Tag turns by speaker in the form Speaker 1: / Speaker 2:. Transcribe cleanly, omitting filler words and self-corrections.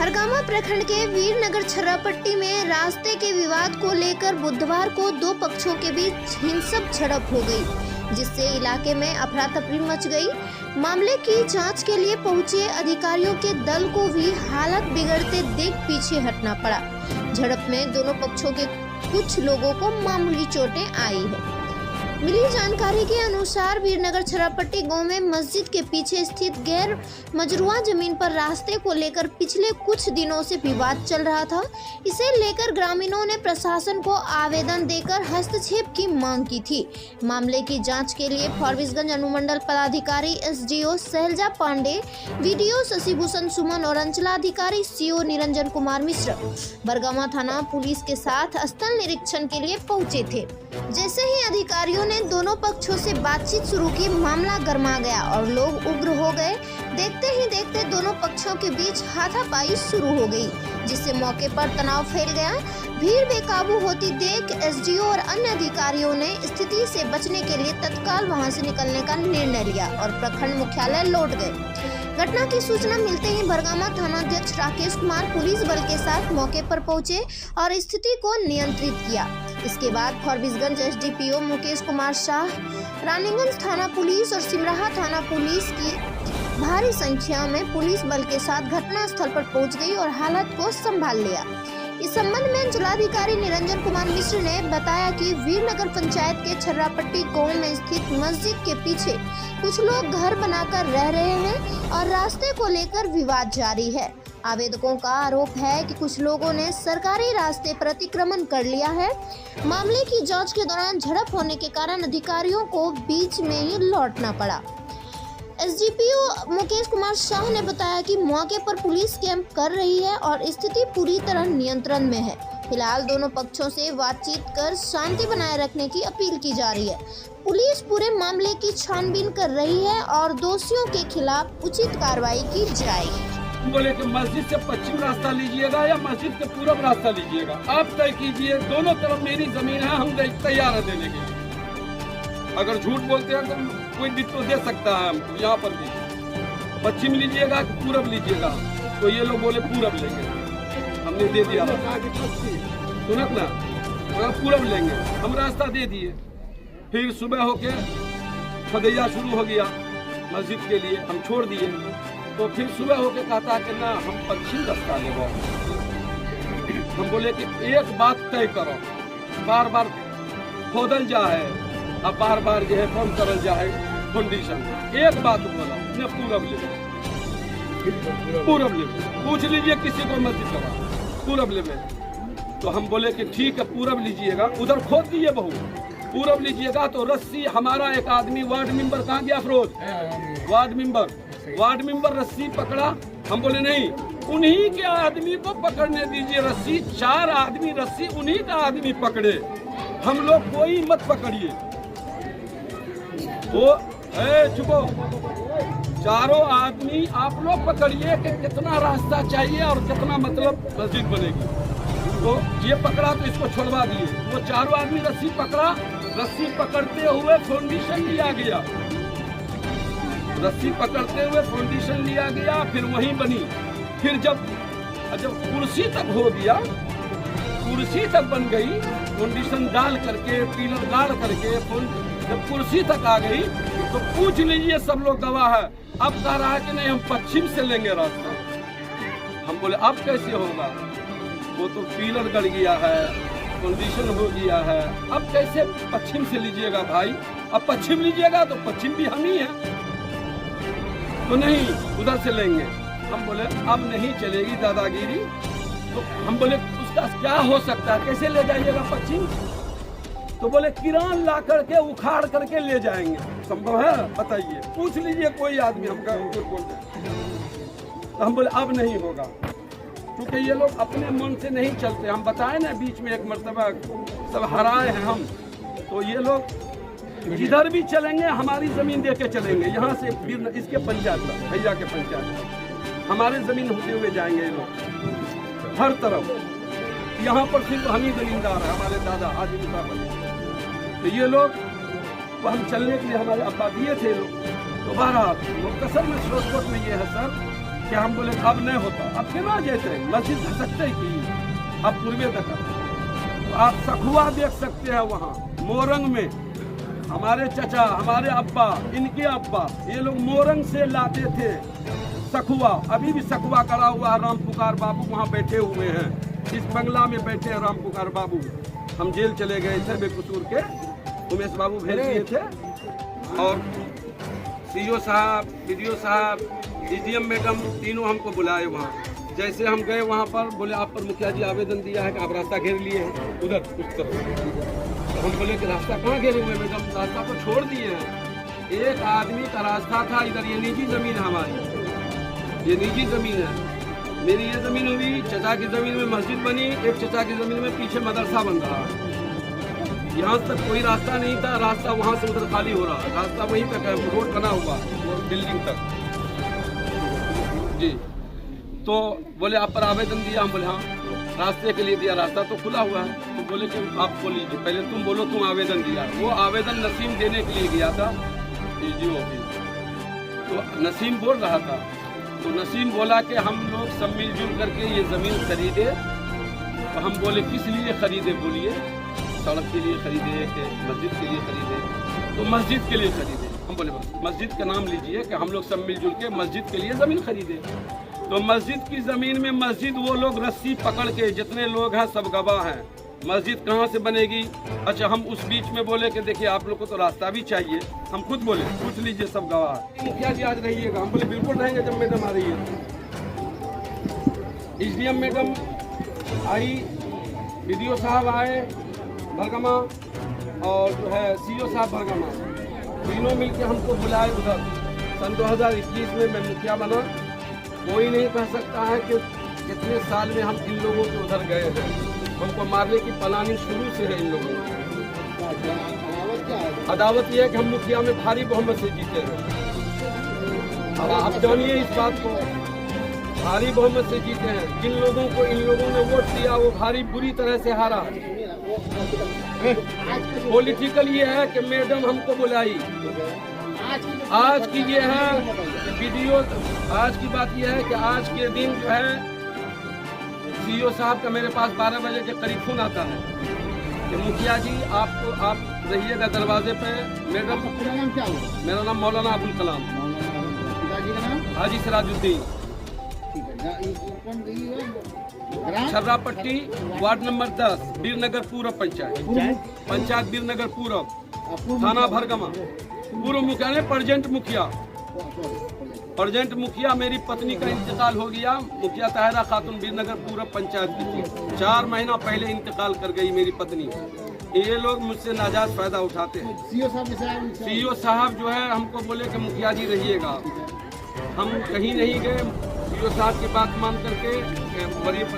Speaker 1: भरगामा प्रखंड के वीरनगर छर्रापट्टी में रास्ते के विवाद को लेकर बुधवार को दो पक्षों के बीच हिंसक झड़प हो गई, जिससे इलाके में अफरा तफरी मच गई। मामले की जांच के लिए पहुंचे अधिकारियों के दल को भी हालत बिगड़ते देख पीछे हटना पड़ा। झड़प में दोनों पक्षों के कुछ लोगों को मामूली चोटें आई है। मिली जानकारी के अनुसार वीरनगर छर्रापट्टी गांव में मस्जिद के पीछे स्थित गैर मजरूआ जमीन पर रास्ते को लेकर पिछले कुछ दिनों से विवाद चल रहा था। इसे लेकर ग्रामीणों ने प्रशासन को आवेदन देकर हस्तक्षेप की मांग की थी। मामले की जांच के लिए फारबिसगंज अनुमंडल पदाधिकारी एसडीओ शैलजा पांडे, वीडियो शशिभूषण सुमन और अंचलाधिकारी सीओ निरंजन कुमार मिश्र भरगामा थाना पुलिस के साथ स्थल निरीक्षण के लिए पहुंचे थे। जैसे ही अधिकारियों ने दोनों पक्षों से बातचीत शुरू की, मामला गर्मा गया और लोग उग्र हो गए। देखते ही देखते दोनों पक्षों के बीच हाथापाई शुरू हो गई, जिससे मौके पर तनाव फैल गया। भीड़ बेकाबू होती देख एसडीओ और अन्य अधिकारियों ने स्थिति से बचने के लिए तत्काल वहां से निकलने का निर्णय लिया और प्रखंड मुख्यालय लौट गए। घटना की सूचना मिलते ही भरगामा थानाध्यक्ष राकेश कुमार पुलिस बल के साथ मौके पर पहुंचे और स्थिति को नियंत्रित किया। इसके बाद फारबिसगंज एसडीपीओ मुकेश कुमार शाह, रानीगंज थाना पुलिस और सिमराहा थाना पुलिस की भारी संख्या में पुलिस बल के साथ घटना स्थल पर पहुंच गई और हालत को संभाल लिया। इस संबंध में जिलाधिकारी निरंजन कुमार मिश्र ने बताया कि वीरनगर पंचायत के छर्रापट्टी गांव में स्थित मस्जिद के पीछे कुछ लोग घर बनाकर रह रहे हैं और रास्ते को लेकर विवाद जारी है। आवेदकों का आरोप है कि कुछ लोगों ने सरकारी रास्ते पर अतिक्रमण कर लिया है। मामले की जांच के दौरान झड़प होने के कारण अधिकारियों को बीच में ही लौटना पड़ा। एसडीपीओ मुकेश कुमार शाह ने बताया कि मौके पर पुलिस कैंप कर रही है और स्थिति पूरी तरह नियंत्रण में है। फिलहाल दोनों पक्षों से बातचीत कर शांति बनाए रखने की अपील की जा रही है। पुलिस पूरे मामले की छानबीन कर रही है और दोषियों के खिलाफ उचित कार्रवाई की जाएगी।
Speaker 2: बोले कि मस्जिद से पश्चिम रास्ता लीजिएगा या मस्जिद के पूरब रास्ता लीजिएगा, आप तय कीजिए। दोनों तरफ मेरी जमीन है, हम तैयार है देने के लिए। अगर झूठ बोलते हैं तो कोई भी तो दे सकता है हमको। यहाँ पर भी पश्चिम लीजिएगा कि पूरब लीजिएगा, तो ये लोग बोले पूरब लेंगे, हमने दे दिया। सुनत ना, पूरब लेंगे, हम रास्ता दे दिए। फिर सुबह होके खदैया शुरू हो गया मस्जिद के लिए, हम छोड़ दिए। तो फिर सुबह होके कहता कि ना हम पश्चिम रास्ता लेंगे। हम बोले कि एक बात तय करो, बार बार खोदल जा है, अब बार बार जो है कम करल जाए कंडीशन। एक बात बोला ने पूरब ले, पूरब ले, पूछ लीजिए किसी को मस्जिद का पूरब ले में। तो हम बोले कि ठीक है पूरब लीजिएगा, उधर खोद दिए बहू, पूरब लीजिएगा। तो रस्सी हमारा एक आदमी वार्ड मेंबर कहाँ गया अफरोज, वार्ड मेंबर रस्सी पकड़ा। हम बोले नहीं, उन्हीं के आदमी को पकड़ने दीजिए रस्सी। 4 आदमी रस्सी उन्हीं का आदमी पकड़े, हम लोग कोई मत पकड़िए। वो चुपो, 4 आदमी आप लोग पकड़िए कि कितना रास्ता चाहिए और कितना मतलब मस्जिद बनेगी। तो ये पकड़ा तो इसको छोड़वा दिए। वो 4 आदमी रस्सी पकड़ा, रस्सी पकड़ते हुए फाउंडेशन लिया गया, रस्सी पकड़ते हुए फाउंडेशन लिया गया। फिर वहीं बनी। फिर जब कुर्सी तक हो गया, कुर्सी तक बन गई, फाउंडेशन डाल करके पिलर डाल करके जब कुर्सी तक आ गई तो पूछ लीजिए, सब लोग गवाह है। अब कह रहा है कि नहीं हम पश्चिम से लेंगे रास्ता। हम बोले अब कैसे होगा, वो तो पिलर गड़ गया है, कंडीशन हो गया है, अब कैसे पश्चिम से लीजिएगा भाई। अब पश्चिम लीजिएगा तो पश्चिम भी हम ही है, तो नहीं उधर से लेंगे। हम बोले अब नहीं चलेगी दादागिरी। तो हम बोले उसका क्या हो सकता है, कैसे ले जाइएगा पश्चिम। तो बोले किरान ला करके उखाड़ करके ले जाएंगे। संभव है बताइए, पूछ लीजिए कोई आदमी हमका बोलते। तो हम बोले अब नहीं होगा, क्योंकि ये लोग अपने मन से नहीं चलते। हम बताए ना बीच में एक मर्तबा सब हराए हैं हम, तो ये लोग जिधर भी चलेंगे हमारी जमीन दे के चलेंगे। यहाँ से इसके पंचायत भैया के पंचायत हमारे जमीन होते हुए जाएंगे ये लोग हर तरफ। यहाँ पर सिर्फ हम ही जमींदार है, हमारे दादा हाजी साहब। तो ये लोग तो हम चलने के लिए हमारे अब्बा दिए थे लोग। तो बहरहाल मुख्तसर में शॉर्टकट में ये है सर कि हम बोले अब नहीं होता, अब केना जेते मस्जिद धसकते की अब पूर्वे तक। तो आप सखुआ देख सकते हैं वहाँ मोरंग में, हमारे चचा, हमारे अब्बा, इनके अब्बा, ये लोग मोरंग से लाते थे सखुआ। अभी भी सखुआ करा हुआ है। राम पुकार बाबू वहाँ बैठे हुए हैं, इस बंगला में बैठे हैं राम पुकार बाबू। हम जेल चले गए थे बेकसूर के, उमेश बाबू भेज दिए थे, और सीओ साहब, बीडीओ साहब, डीजीएम मैडम तीनों हमको बुलाए वहाँ। जैसे हम गए वहाँ पर, बोले आप पर मुखिया जी आवेदन दिया है कि आप रास्ता घेर लिए हैं उधर उस तरफ। हम बोले कि रास्ता कहाँ घेरे हुए मैडम, रास्ता तो छोड़ दिए हैं। एक आदमी का रास्ता था इधर, ये निजी जमीन है हमारी, ये निजी जमीन है। मेरी ये जमीन हुई, चचा की जमीन में मस्जिद बनी, एक चचा की जमीन में पीछे मदरसा बन रहा है। यहाँ तक कोई रास्ता नहीं था, रास्ता वहाँ से उधर खाली हो रहा है, रास्ता वहीं तक है, रोड बना हुआ बिल्डिंग तक जी। तो बोले आप पर आवेदन दिया, हम बोले हाँ, रास्ते के लिए दिया, रास्ता तो खुला हुआ है। तो बोले कि आप बोलिए, पहले तुम बोलो तुम आवेदन दिया। वो आवेदन नसीम देने के लिए गया था डीजी ऑफिस, तो नसीम बोल रहा था, तो नसीम बोला कि हम लोग सब मिलजुल करके ये ज़मीन खरीदे। तो हम बोले किस लिए खरीदे, बोलिए। सड़क के लिए खरीदे कि मस्जिद के लिए खरीदे? तो मस्जिद के लिए खरीदे। हम बोले बस मस्जिद का नाम लीजिए कि हम लोग सब मिलजुल के मस्जिद के लिए ज़मीन खरीदे। तो मस्जिद की ज़मीन में मस्जिद वो लोग रस्सी पकड़ के, जितने लोग हैं सब गवाह हैं, मस्जिद कहाँ से बनेगी। अच्छा, हम उस बीच में बोले कि देखिए आप लोग को तो रास्ता भी चाहिए। हम खुद बोले पूछ लीजिए, सब गवाह। मुखिया जी आज रहिएगा, हम बोले बिल्कुल रहेंगे जब मैडम आ रही है। एसडीएम मैडम आई, बीडीओ साहब आए भरगमा, और जो है सीओ साहब भरगमा, तीनों मिलकर हमको बुलाए उधर। सन 2021 में मैं मुखिया बना। कोई नहीं कह सकता है कि कितने साल में हम इन लोगों के उधर गए हैं। हमको मारने की प्लानिंग शुरू से है इन लोगों की। अदावत यह है कि हम मुखिया में भारी बहुमत से जीते हैं। अब आप जानिए इस बात को, भारी बहुमत से जीते हैं। जिन लोगों को इन लोगों ने वोट दिया वो भारी बुरी तरह से हारा। पॉलिटिकल ये है कि मैडम हमको बुलाई। आज की ये है वीडियो, आज की बात ये है कि आज के दिन जो है सीओ साहब का मेरे पास 12 बजे के करीब फोन आता है कि मुखिया जी आपको, आप रहिएगा दरवाजे पे। मैडम
Speaker 3: आपका नाम क्या हुआ?
Speaker 2: मेरा नाम मौलाना अबुल कलाम,
Speaker 3: पिताजी का नाम
Speaker 2: हाजी सिराजुद्दीन, छर्रापट्टी, वार्ड नंबर 10, बीरनगर पूरब पंचायत बीरनगर पूरब, थाना भरगमा। पूर्व मुखिया ने प्रेजेंट मुखिया मेरी पत्नी का इंतकाल हो गया। मुखिया ताहिरा खातून बीरनगर पूरब पंचायत की थी, 4 महीना पहले इंतकाल कर गई मेरी पत्नी। ये लोग मुझसे नाजायज फायदा उठाते हैं। सीओ साहब जो है हमको बोले कि मुखिया जी रहिएगा। हम कहीं नहीं गए, सीओ साहब की बात मान करके